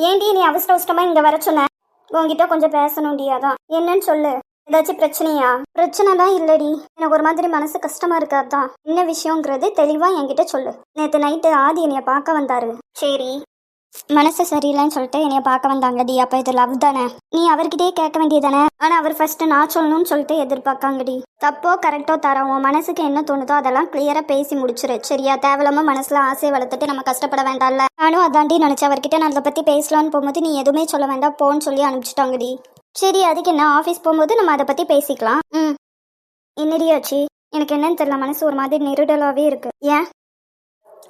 ஏன்டி நீ அவசர அவசரமா இங்க வர சொன்ன? உன்கிட்ட கொஞ்சம் பேசணும்டி. அதான் என்னன்னு சொல்லு. ஏதாச்சும் பிரச்சனையா? பிரச்சனை தான் இல்லடி, எனக்கு ஒரு மாதிரி மனசு கஷ்டமா இருக்கு. அதான் என்ன விஷயங்கிறது தெளிவா என்கிட்ட சொல்லு. நேற்று நைட்டு ஆதி என்னைய பார்க்க வந்தாரு. சரி, மனசு சரியில்லைன்னு சொல்லிட்டு என்னைய பார்க்க வந்தாங்கடி. அப்ப இது லவ் தானே? நீ அவர்கிட்டயே கேட்க வேண்டியதானே? ஆனா அவர் ஃபர்ஸ்ட் நான் சொல்லணும்னு சொல்லிட்டு எதிர்பார்க்காங்கடி. தப்போ கரெக்டோ தரோம், உன் மனசுக்கு என்ன தோணுதோ அதெல்லாம் கிளியரா பேசி முடிச்சிரு. சரியா? தேவையில்லாம மனசுல ஆசையை வளர்த்துட்டு நம்ம கஷ்டப்பட வேண்டாம்ல. நானும் அதாண்டி நினைச்சேன். அவர்கிட்ட நான் அதை பத்தி பேசலான்னு போகும்போது நீ எதுவுமே சொல்ல வேண்டாம் போன்னு சொல்லி அனுப்பிச்சிட்டாங்கடி. சரி, அதுக்கு என்ன, ஆஃபீஸ் போகும்போது நம்ம அதை பத்தி பேசிக்கலாம். என்னடியாச்சு? எனக்கு என்னன்னு தெரியல, மனசு ஒரு மாதிரி நெருடலாவே இருக்கு. ஏன்?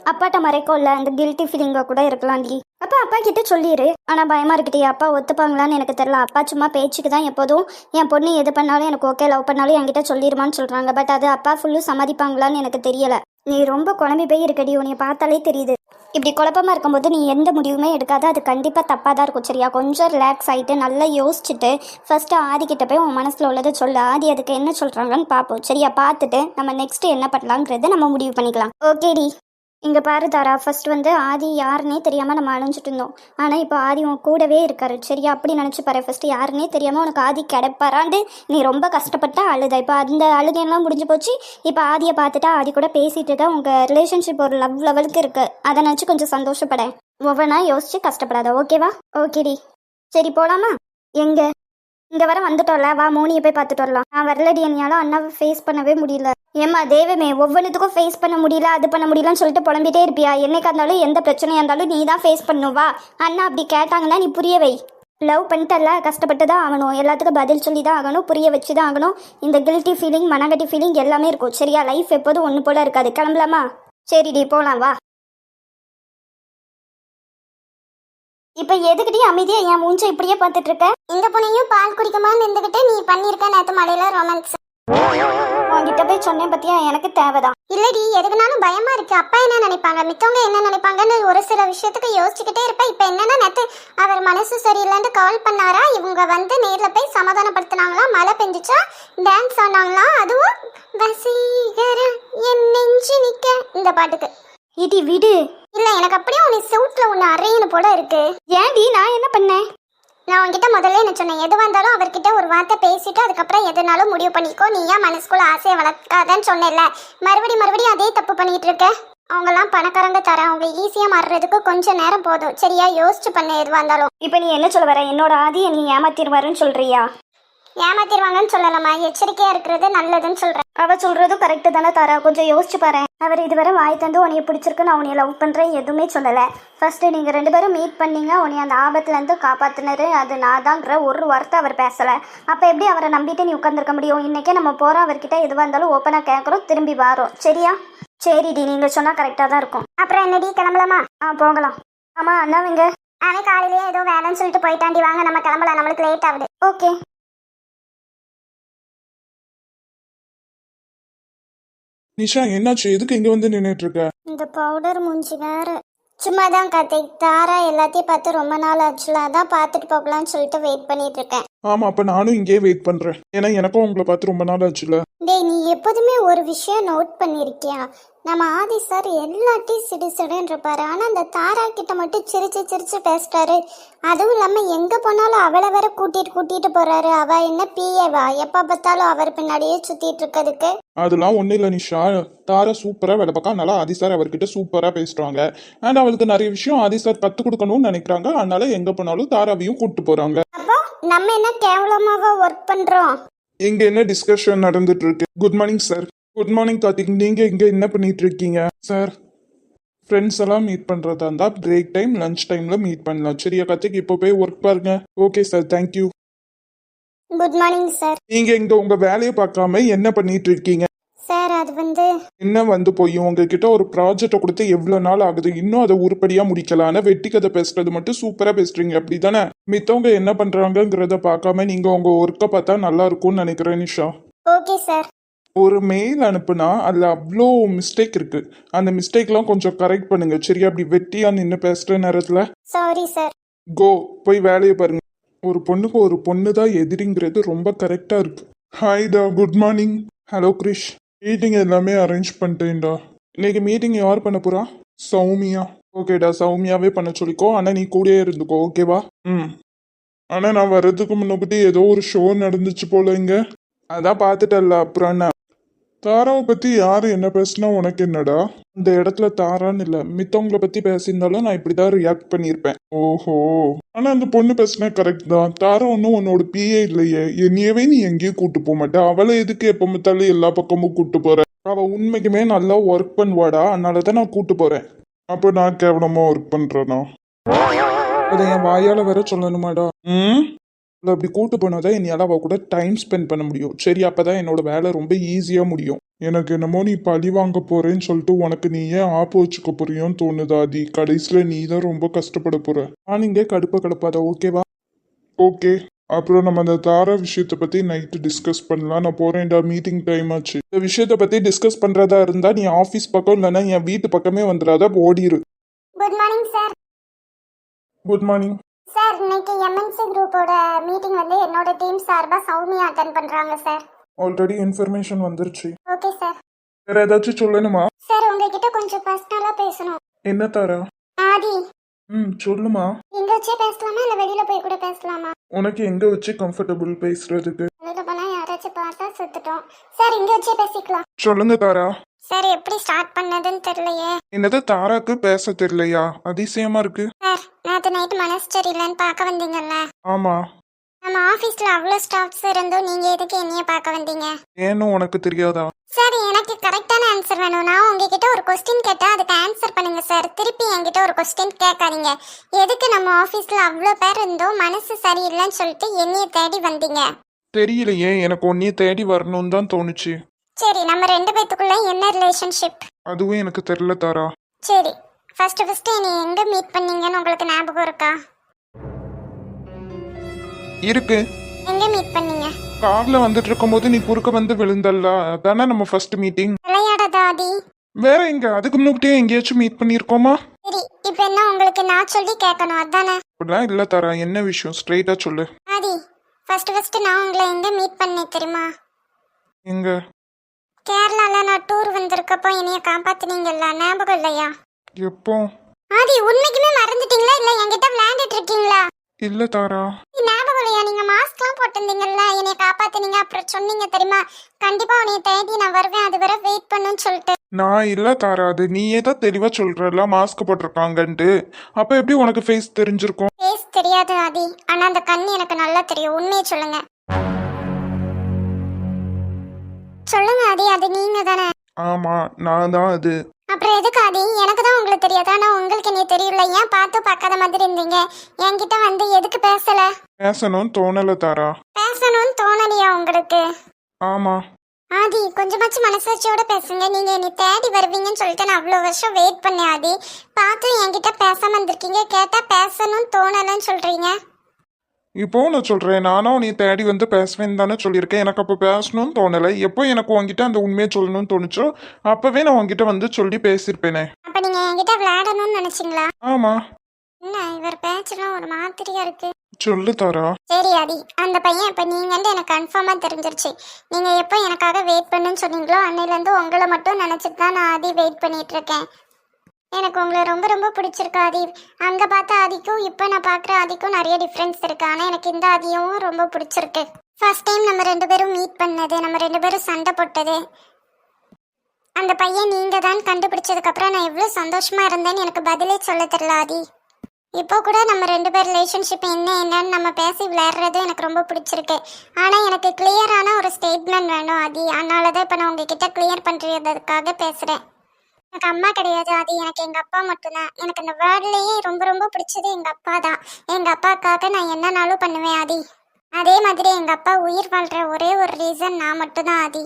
அப்பாட்ட மறைக்கோல்ல, அந்த கில்ட்டி ஃபீலிங்கா கூட இருக்கலாம்டி. அப்பா கிட்ட சொல்லிடு. ஆனா பயமா இருக்குடி, அப்பா ஒத்துப்பாங்களான்னு எனக்கு தெரியல. அப்பா சும்மா பேச்சுக்கு தான் எப்போதும் என் பொண்ணு எது பண்ணாலும் எனக்கு ஓகே, லவ் பண்ணாலும் என்கிட்ட சொல்லிடுமான்னு சொல்றாங்க. பட் அது அப்பா ஃபுல்லும் சம்மதிப்பாங்களான்னு எனக்கு தெரியல. நீ ரொம்ப குழம்பி போய் இருக்கடி, உன்னை பார்த்தாலே தெரியுது. இப்படி குழப்பமா இருக்கும்போது நீ எந்த முடிவுமே எடுக்காத, அது கண்டிப்பா தப்பா தான் இருக்கும். சரியா? கொஞ்சம் ரிலாக்ஸ் ஆயிட்டு நல்லா யோசிச்சுட்டு ஃபர்ஸ்ட் ஆதிக்கிட்ட போய் உன் மனசுல உள்ளதை சொல்லு. ஆதி அதுக்கு என்ன சொல்றாங்கன்னு பார்ப்போம். சரியா? பார்த்துட்டு நம்ம நெக்ஸ்ட் என்ன பண்ணலாங்கிறத நம்ம முடிவு பண்ணிக்கலாம். ஓகேடி? இங்கே பாரு தாரா, ஃபர்ஸ்ட் ஆதி யாருன்னே தெரியாமல் நம்ம அழிஞ்சிட்டு இருந்தோம். ஆனால் இப்போ ஆதி உன் கூடவே இருக்காரு. சரியா? அப்படி நினச்சி பாரு. ஃபர்ஸ்ட் யாருன்னே தெரியாமல் உனக்கு ஆதி கிடைப்பாராண்டு நீ ரொம்ப கஷ்டப்பட்ட அழுத. இப்போ அந்த அழுகையெல்லாம் முடிஞ்சு போச்சு. இப்போ ஆதியை பார்த்துட்டா ஆதி கூட பேசிட்டு தான் உங்கள் ரிலேஷன்ஷிப் ஒரு லவ் லெவலுக்கு இருக்கு. அதை நினச்சி கொஞ்சம் சந்தோஷப்பட, ஒவ்வொன்றா யோசிச்சு கஷ்டப்படாத. ஓகேவா? ஓகேடி. சரி, போகலாமா? எங்கே? இந்த வர வந்துட்டோம்ல, வா மோனியை போய் பார்த்துட்டு வரலாம். நான் வரலடி, என்னால அண்ணாவை ஃபேஸ் பண்ணவே முடியல. ஏம்மா தெய்வமே, ஒவ்வொன்றுத்துக்கும் ஃபேஸ் பண்ண முடியல, அது பண்ண முடியலன்னு சொல்லிட்டு புலம்பிட்டே இருப்பியா? என்னைக்கா இருந்தாலும் எந்த பிரச்சனையா இருந்தாலும் நீ தான் ஃபேஸ் பண்ணும். வா, அண்ணா அப்படி கேட்டாங்கன்னா நீ புரிய வை. லவ் பண்ணிட்டல, கஷ்டப்பட்டு தான் ஆகணும். எல்லாத்துக்கும் பதில் சொல்லி தான் ஆகணும், புரிய வச்சு தான் ஆகணும். இந்த கில்ட்டி ஃபீலிங், மனகட்டி ஃபீலிங் எல்லாமே இருக்கும். சரியா? லைஃப் எப்போதும் ஒன்று போல இருக்காது. கிளம்பலாமா? சரிடி, போகலாம். வா. இப்ப எதுக்கிட்டே அமைதியா என் மூஞ்ச இப்படியே பார்த்துட்டு இருக்க? இந்த பொண்ணையும் பால் குடிக்கமான்னு இருந்துகிட்டு நீ பண்ணிருக்க நேத்து மலையில ரொமான்ஸ். உன்கிட்ட போய் சொன்னேன் பத்தியா, எனக்கு தேவைதான். இல்லடி, எதுக்குனாலும் பயமா இருக்கு. அப்பா என்ன நினைப்பாங்க, மித்தவங்க என்ன நினைப்பாங்கன்னு ஒரு சில விஷயத்துக்கு யோசிச்சுக்கிட்டே இருப்ப. இப்ப என்னன்னா, நேத்து அவர் மனசு சரியில்லைன்னு கால் பண்ணாரா, இவங்க நேர்ல போய் சமாதானப்படுத்தினாங்களா, மழை பெஞ்சிச்சா, டான்ஸ் ஆனாங்களா, அதுவும் வசீகர என் நெஞ்சு நிக்க இந்த பாட்டுக்கு. இடி விடு. இல்ல, எனக்கு அப்படியே உன்னை சவுட்ல ஒன்னு அறையணும் போல இருக்கு. ஏன்டி, நான் என்ன பண்ணேன்? நான் உன்கிட்ட முதல்ல என்ன சொன்னேன், எதுவாக இருந்தாலும் அவர்கிட்ட ஒரு வார்த்தை பேசிட்டு அதுக்கப்புறம் எதுனாலும் முடிவு பண்ணிக்கோ. நீ ஏன் மனசுக்குள்ள ஆசையை வளர்க்காதன்னு சொன்னேன்ல. மறுபடியும் அதே தப்பு பண்ணிட்டு இருக்க. அவங்கெல்லாம் பணக்காரங்க தர, அவங்க ஈஸியா மாறுறதுக்கு கொஞ்சம் நேரம் போதும். சரியா? யோசிச்சு பண்ண எதுவாக இருந்தாலும். இப்ப நீ என்ன சொல்ல வர? என்னோட ஆதியை நீ ஏமாத்திடுவாருன்னு சொல்றியா? ஏமாத்திடுவாங்கன்னு சொல்லலாமா, எச்சரிக்கையா இருக்கிறது நல்லதுன்னு சொல்றேன். அவ சொல்றதும் கரெக்டு தானே தாரா, கொஞ்சம் யோசிச்சு பாரு. அவர் இதுவரை வாய் தந்து உன்னைய பிடிச்சிருக்கு, நான் உன்னைய லவ் பண்றேன் எதுவுமே சொல்லலை. ஃபர்ஸ்ட் நீங்க 2 பேரும் மீட் பண்ணீங்க, உன்னை அந்த ஆபத்துலேருந்து காப்பாத்தினது அது நான் தாங்கிற ஒரு வார்த்தை அவர் பேசலை. அப்போ எப்படி அவரை நம்பிட்டு நீ உட்காந்துருக்க முடியும்? இன்னைக்கே நம்ம போகிறோம், அவர்கிட்ட எதுவாக இருந்தாலும் ஓப்பனாக கேட்குறோம், திரும்பி வரோம். சரியா? சரிடி, நீங்கள் சொன்னால் கரெக்டாக தான் இருக்கும். அப்புறம் என்னடி, கிளம்பலாமா? போகலாம். ஆமாம், அண்ணாவங்க அவன் காலையிலேயே ஏதோ வேலைன்னு சொல்லிட்டு போயிட்டாண்டி. வாங்க நம்ம கிளம்பலாம், நம்மளுக்கு லேட் ஆகுது. ஓகே. நிஷா, என்னாச்சு? எதுக்கு இங்க வந்து நின்னுட்டு இருக்க? இந்த பவுடர் மூஞ்சி வேற. சும்மா தான் கார்த்திக், தாரா எல்லாத்தையும் பார்த்து ரொம்ப நாள் ஆச்சுல, அதான் பார்த்துட்டு போகலான்னு சொல்லிட்டு வெயிட் பண்ணிட்டு இருக்கேன். ஆமா, அப்ப நானும் இங்கேயே வெயிட் பண்றேன். ஏன்னா எனக்கும் உங்களை பார்த்து ரொம்ப நாள் ஆச்சுல. டேய், நீ எப்போதுமே ஒரு விஷயம் நோட் பண்ணிருக்கியா? நம்ம ஆதி சார் எல்லாத்தையும் சிடு சிடுன்னு இருப்பாரு, ஆனா அந்த தாரா கிட்ட மட்டும் சிரிச்சு சிரிச்சு பேசுறாரு. அதுவும் இல்லாம எங்க போனாலும் அவளை வேற கூட்டிட்டு போறாரு. அவ என்ன பிஏவா? எப்ப பார்த்தாலும் அவர் பின்னாடியே சுத்திட்டு இருக்கிறதுக்கு. அதெல்லாம் ஒண்ணு இல்ல நிஷா, தாரா சூப்பரா வேலை பார்க்க, அதனால ஆதி சார் அவர்கிட்ட சூப்பரா பேசுறாங்க. அண்ட் அவளுக்கு நிறைய விஷயம் ஆதி சார் கத்து கொடுக்கணும்னு நினைக்கிறாங்க. அதனால எங்க போனாலும் தாராவையும் கூட்டு போறாங்க. அப்போ நம்ம என்ன கேவலமாவா ஒர்க் பண்றோம்? இங்க என்ன டிஸ்கஷன் நடந்துட்டு இருக்கு? Good morning sir. Good morning Karthik. நீங்க இங்க என்ன பண்ணிட்டு இருக்கீங்க சார்? ஃப்ரெண்ட்ஸ் எல்லாம் மீட் பண்றதா இருந்தா பிரேக் டைம், லஞ்ச் டைம்ல மீட் பண்ணலாம். சரியா கார்த்திக்? இப்போ போய் ஒர்க் பாருங்க. Okay sir, thank you. Good morning sir. நீங்க இங்க உங்க வேலையை பார்க்காம என்ன பண்ணிட்டு இருக்கீங்க சார்? அது என்ன போய் உங்ககிட்ட ஒரு ப்ராஜெக்டை கொடுத்து எவ்வளவு நாள் ஆகுது, இன்னும் அதை உருப்படியா முடிக்கலான்னு வெட்டி கதை பேசுறது மட்டும் சூப்பரா பேசுறீங்க, அப்படிதானே? மித்தவங்க என்ன பண்றாங்கிறத பார்க்காம நீங்க உங்க ஒர்க்கை பார்த்தா நல்லா இருக்கும்னு நினைக்கிறேன் நிஷா. Okay sir. ஒரு மெயில் அனுப்புனா அதுல அவ்வளோ மிஸ்டேக் இருக்கு. அந்த மிஸ்டேக்லாம் கொஞ்சம் கரெக்ட் பண்ணுங்க. சரியா? அப்படி வெட்டியா நின்று பேசுற நேரத்துல. Sorry sir. கோ, போய் வேலையை பாருங்க. ஒரு பொண்ணுக்கு ஒரு பொண்ணு தான் எதிரிங்கிறது ரொம்ப கரெக்டா இருக்கு. ஹாய் டா, good morning. Hello Krish. Meeting எல்லாமே அரேஞ்ச் பண்ணிட்டேன்டா. இன்னைக்கு மீட்டிங் யார் பண்ண போறா? சௌமியா. ஓகேடா, சௌமியாவே பண்ண சொல்லிக்கோ. ஆனா நீ கூடயே இருந்துக்கோ, ஓகேவா? ம். ஆனா நான் வர்றதுக்கு முன்னாடி ஏதோ ஒரு ஷோ நடந்துச்சு போல இங்க. அதான் பார்த்துட்டல்ல, அப்புறம் என்ன? தாராவை பத்தி யாரு என்ன பேசுனா உனக்கு என்னடா? இந்த இடத்துல தாரான்னு இல்ல, மித்தவங்கள பத்தி பேசியிருந்தாலும் நான் இப்படிதான் ரியாக்ட் பண்ணியிருப்பேன். ஓஹோ. ஆனா அந்த பொண்ணு பேசுனா கரெக்ட் தான். தாரா ஒன்றும் உன்னோட பிஏ இல்லையே, என்னையவே நீ எங்கேயும் கூட்டு போக மாட்டே. அவளை எதுக்கு எப்ப பார்த்தாலும் எல்லா பக்கமும் கூட்டு போற? அவ உண்மைக்குமே நல்லா ஒர்க் பண்ணுவாடா, அதனாலதான் நான் கூட்டு போறேன். அப்போ நான் கேவலமா ஒர்க் பண்றேனா? அதை என் வாயால வேற சொல்லணுமாடா? ம். இல்லை, அப்படி கூட்டு போனாதான் என்னால் அவ கூட டைம் ஸ்பெண்ட் பண்ண முடியும். சரி, அப்பதான் என்னோட வேலை ரொம்ப ஈஸியா முடியும். எனக்கு என்னமோ நீ பழி வாங்க போறேன்னு சொல்லிட்டு உனக்கு நீயே ஆப்பு வச்சுக்க போறியோன்னு தோணுதா ஆதி? கடைசியில நீ தான் ரொம்ப கஷ்டப்பட போற. நான் இங்கே கடுப்பாத, ஓகேவா? ஓகே. அப்புறம் நம்ம அந்த தாரா விஷயத்தை பத்தி நைட்டு டிஸ்கஸ் பண்ணலாம். நான் போறேன்டா, மீட்டிங் டைம் ஆச்சு. இந்த விஷயத்தை பத்தி டிஸ்கஸ் பண்றதா இருந்தா நீ ஆஃபீஸ் பக்கம் இல்லைன்னா என் வீட்டு பக்கமே வந்துடாத, ஓடிரு. Good morning sir. Good morning. Sir, இன்னைக்கு எம்என்சி குரூப்போட மீட்டிங் வந்து என்னோட டீம் சார்பாக சௌமியா அட்டன் பண்ணுறாங்க சார். ஆல்ரெடி இன்ஃபர்மேஷன் வந்துருச்சு. Okay sir. வேற ஏதாச்சும் சொல்லணுமா? சார், உங்ககிட்ட கொஞ்சம் பர்சனலாக பேசணும். என்ன தாரா? ஆதி, சொல்லுமா. இங்க வச்சே பேசலாமா இல்லை வெளியில போய் கூட பேசலாமா? உனக்கு எங்க வச்சு கம்ஃபர்டபுள் பேசுறதுக்கு? வெளியில போனால் யாராச்சும் பார்த்தா சுத்துட்டோம். சார், இங்க வச்சே பேசிக்கலாம். சொல்லுங்க தாரா. சார், எப்படி ஸ்டார்ட் பண்ணதுன்னு தெரியலையே. என்னது, தாராக்கு பேச தெரியலையா? அதிசயமா இருக்கு. சார், நேற்று நைட்டு மனசு சரியில்லைன்னு பார்க்க வந்தீங்கல்ல. ஆமா. நம்ம ஆஃபீஸில் அவ்வளோ ஸ்டாஃப்ஸ் இருந்தும் நீங்கள் எதுக்கு என்னைய பார்க்க வந்தீங்க? ஏன்னு உனக்கு தெரியாதா? சார், எனக்கு கரெக்டான ஆன்சர் வேணும். நான் உங்ககிட்ட ஒரு கொஸ்டின் கேட்டால் அதுக்கு ஆன்சர் பண்ணுங்க சார். திருப்பி என்கிட்ட ஒரு கொஸ்டின் கேட்காதீங்க. எதுக்கு நம்ம ஆஃபீஸில் அவ்வளோ பேர் இருந்தோம் மனசு சரியில்லைன்னு சொல்லிட்டு என்னைய தேடி வந்தீங்க? தெரியலையே, எனக்கு ஒன்னே தேடி வரணும்னு தான் தோணுச்சு. சரி, நம்ம ரெண்டு பேத்துக்குள்ள என்ன ரிலேஷன்ஷிப்? அதுவும் எனக்கு தெரியல தாரா. சரி, ஃபர்ஸ்ட் என்னை எங்கே மீட் பண்ணீங்கன்னு உங்களுக்கு ஞாபகம் இருக்கா? இருக்கு. எங்கே மீட் பண்ணீங்க? கார்ல வந்துட்டு இருக்கும்போது நீ குறுக்க வந்து விழுந்தல்ல, அதானே நம்ம ஃபர்ஸ்ட் மீட்டிங். விளையாடாதா ஆதி? வேற எங்க? அதுக்கு முன்னாடியே எங்கேயாச்சும் மீட் பண்ணிருக்கோமா? சரி, இப்போ என்ன உங்களுக்கு நான் சொல்லி கேட்கணும் அதானே? அப்படிலாம் இல்ல தாரா, என்ன விஷயம் ஸ்ட்ரெயிட்டா சொல்லு. ஆதி, ஃபர்ஸ்ட் நான் உங்களை எங்கே மீட் பண்ணேன் தெரியுமா? எங்க? கேரளால நான் டூர் வந்திருக்கப்போ என்னைய காப்பாத்துனீங்கல்ல, ஞாபகம் இல்லையா? எப்போ? ஆதி, உண்மைக்குமே மறந்துட்டீங்களா இல்ல என்கிட்ட விளையாண்டுட்டு இருக்கீங்களா? இல்ல தாரா. ஞாபகம் இல்லையா? நீங்க மாஸ்க்லாம் போட்டிருந்தீங்கல்ல, என்னைய காப்பாத்துனீங்க. அப்புறம் சொன்னீங்க தெரியுமா, கண்டிப்பா உன்னைய தேடி நான் வருவேன், அது வரை வெயிட் பண்ணுன்னு சொல்லிட்டு. நான் இல்ல தாரா, அது நீயே தான் தெளிவா சொல்றல மாஸ்க் போட்டிருக்காங்கன்ட்டு. அப்ப எப்படி உனக்கு ஃபேஸ் தெரிஞ்சிருக்கும்? ஃபேஸ் தெரியாது ஆதி, ஆனா அந்த கண்ணு எனக்கு நல்லா தெரியும். உண்மையை சொல்லுங்க. சொல்லுங்க ஆதி, அது நீங்க தானே? ஆமா, நான் தான் அது. அப்புறம் எதுக்கு ஆதி? எனக்கு தான் உங்களுக்கு தெரியாது, ஆனா உங்களுக்கு என்ன தெரியல. ஏன் பார்த்து பார்க்காத மாதிரி இருந்தீங்க? என்கிட்ட வந்து எதுக்கு பேசல? பேசணும்னு தோணல தாரா. பேசணும்னு தோணலையா உங்களுக்கு? ஆமா. ஆதி, கொஞ்சமாச்சும் மனசாட்சியோட பேசுங்க. நீங்க என்னை தேடி வருவீங்கன்னு சொல்லிட்டு நான் அவ்வளோ வருஷம் வெயிட் பண்ணேன் ஆதி. பார்த்து என்கிட்ட பேசாம வந்திருக்கீங்க. கேட்டா பேசணும்னு தோணலன்னு சொல்றீங்க. இப்போ நான் சொல்றேன், நானும் நீ தேடி வந்து பேசுவேன்னு தானே சொல்லியிருக்கேன். எனக்கு அப்போ பேசணும்னு தோணலை. எப்போ எனக்கு உங்ககிட்ட அந்த உண்மையை சொல்லணும்னு தோணுச்சோ அப்பவே நான் உங்ககிட்ட வந்து சொல்லி பேசியிருப்பேனே. அப்ப நீங்க என்கிட்ட விளையாடணும்னு நினைச்சீங்களா? ஆமா. என்ன இவர் பேச்செல்லாம் ஒரு மாதிரியா இருக்கு. சொல்லு தாரா. சரி ஆதி, அந்த பையன் இப்ப நீங்கன்னு எனக்கு கன்ஃபார்மா தெரிஞ்சிருச்சு. நீங்க எப்போ எனக்காக வெயிட் பண்ணுன்னு சொன்னீங்களோ அன்னையில இருந்து உங்களை மட்டும் நினைச்சிட்டு தான் நான் ஆதி வெயிட் பண்ணிட்டு இருக்கேன். எனக்கு உங்களை ரொம்ப ரொம்ப பிடிச்சிருக்கு ஆதி. அங்கே பார்த்த ஆதிக்கும் இப்போ நான் பார்க்குற ஆதிக்கும் நிறைய டிஃப்ரென்ஸ் இருக்கு. ஆனால் எனக்கு இந்த ஆதியும் ரொம்ப பிடிச்சிருக்கு. ஃபர்ஸ்ட் டைம் நம்ம ரெண்டு பேரும் மீட் பண்ணது, நம்ம ரெண்டு பேரும் சண்டை போட்டது, அந்த பையன் நீங்கள் தான் கண்டுபிடிச்சதுக்கப்புறம் நான் எவ்வளோ சந்தோஷமா இருந்தேன்னு எனக்கு பதிலே சொல்ல தெரியல ஆதி. இப்போ கூட நம்ம ரெண்டு பேர் ரிலேஷன்ஷிப் என்னன்னு நம்ம பேசி விளையாடுறது எனக்கு ரொம்ப பிடிச்சிருக்கு. ஆனால் எனக்கு கிளியரான ஒரு ஸ்டேட்மெண்ட் வேணும் ஆதி. அதனால தான் இப்போ நான் உங்ககிட்ட கிளியர் பண்ணுறதுக்காக பேசுகிறேன். எனக்கு அம்மா கிடையாது ஆதி, எனக்கு எங்கள் அப்பா மட்டும்தான். எனக்கு இந்த வேர்ல்ட்லேயே ரொம்ப ரொம்ப பிடிச்சது எங்கள் அப்பா தான். எங்கள் அப்பாவுக்காக நான் என்னன்னாலும் பண்ணுவேன் ஆதி. அதே மாதிரி எங்கள் அப்பா உயிர் வாழ்கிற ஒரே ஒரு ரீசன் நான் மட்டும்தான் ஆதி.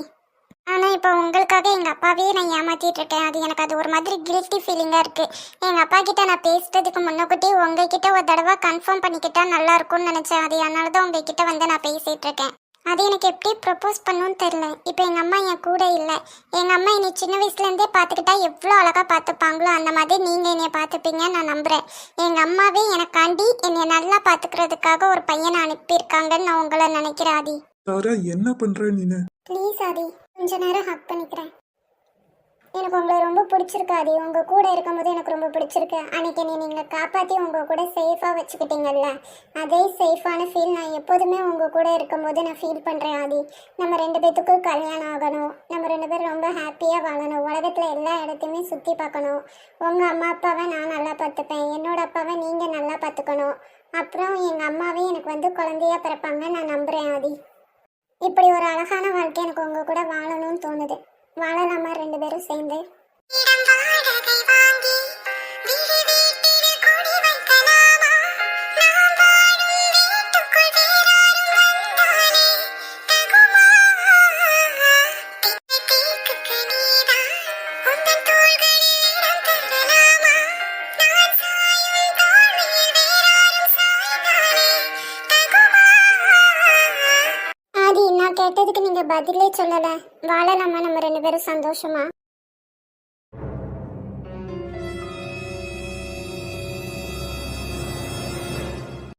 ஆனால் இப்போ உங்களுக்காக எங்கள் அப்பாவே நான் ஏமாற்றிட்டு இருக்கேன். அது எனக்கு அது ஒரு மாதிரி கில்ட்டி ஃபீலிங்காக இருக்குது. எங்கள் அப்பா கிட்ட நான் பேசுறதுக்கு முன்னக்கூட்டி உங்ககிட்ட ஒரு தடவை கன்ஃபார்ம் பண்ணிக்கிட்டா நல்லா இருக்கும்னு நினச்சேன் ஆதி. அதனால தான் உங்ககிட்ட வந்து நான் பேசிகிட்டு இருக்கேன். அது எனக்கு எப்படி ப்ரப்போஸ் பண்ணணும்னு தெரில. இப்போ எங்கள் அம்மா என் கூட இல்லை. எங்கள் அம்மா என்னை சின்ன வயசுலேருந்தே பார்த்துக்கிட்டா எவ்வளோ அழகாக பார்த்துப்பாங்களோ அந்த மாதிரி நீங்கள் என்னை பார்த்துப்பீங்கன்னு நான் நம்புகிறேன். எங்கள் அம்மாவே எனக்காண்டி என்னை நல்லா பார்த்துக்கிறதுக்காக ஒரு பையனை அனுப்பியிருக்காங்கன்னு நான் உங்களை நினைக்கிறேன் ஆதி. தாரா, என்ன பண்ற நீனு? ப்ளீஸ் ஆதி, கொஞ்ச நேரம் ஹக் பண்ணிக்கிறேன். எனக்கு உங்களை ரொம்ப பிடிச்சிருக்கு ஆதி. உங்கள் கூட இருக்கும்போது எனக்கு ரொம்ப பிடிச்சிருக்கு. அன்னைக்கு என்னை நீங்கள் காப்பாற்றி உங்கள் கூட சேஃபாக வச்சுக்கிட்டீங்கல்ல, அதே சேஃபான ஃபீல் நான் எப்போதுமே உங்கள் கூட இருக்கும்போது நான் ஃபீல் பண்ணுறேன் ஆதி. நம்ம 2 பேத்துக்கும் கல்யாணம் ஆகணும். நம்ம 2 பேரும் ரொம்ப ஹாப்பியாக வாழணும். உலகத்தில் எல்லா இடத்தையுமே சுற்றி பார்க்கணும். உங்கள் அம்மா அப்பாவை நான் நல்லா பார்த்துப்பேன். என்னோட அப்பாவை நீங்கள் நல்லா பார்த்துக்கணும். அப்புறம் எங்கள் அம்மாவே எனக்கு வந்து குழந்தையா பிறப்பாங்க நான் நம்புகிறேன் ஆதி. இப்படி ஒரு அழகான வாழ்க்கை எனக்கு உங்கள் கூட வாழணும்னு தோணுது. வாழலாமா 2 பேரும் சேர்ந்து? ஆதி, நான் கேட்டதுக்கு நீங்க பதிலே சொல்லல. வாழலாமா நம்ம 2 பேரும் சந்தோஷமா?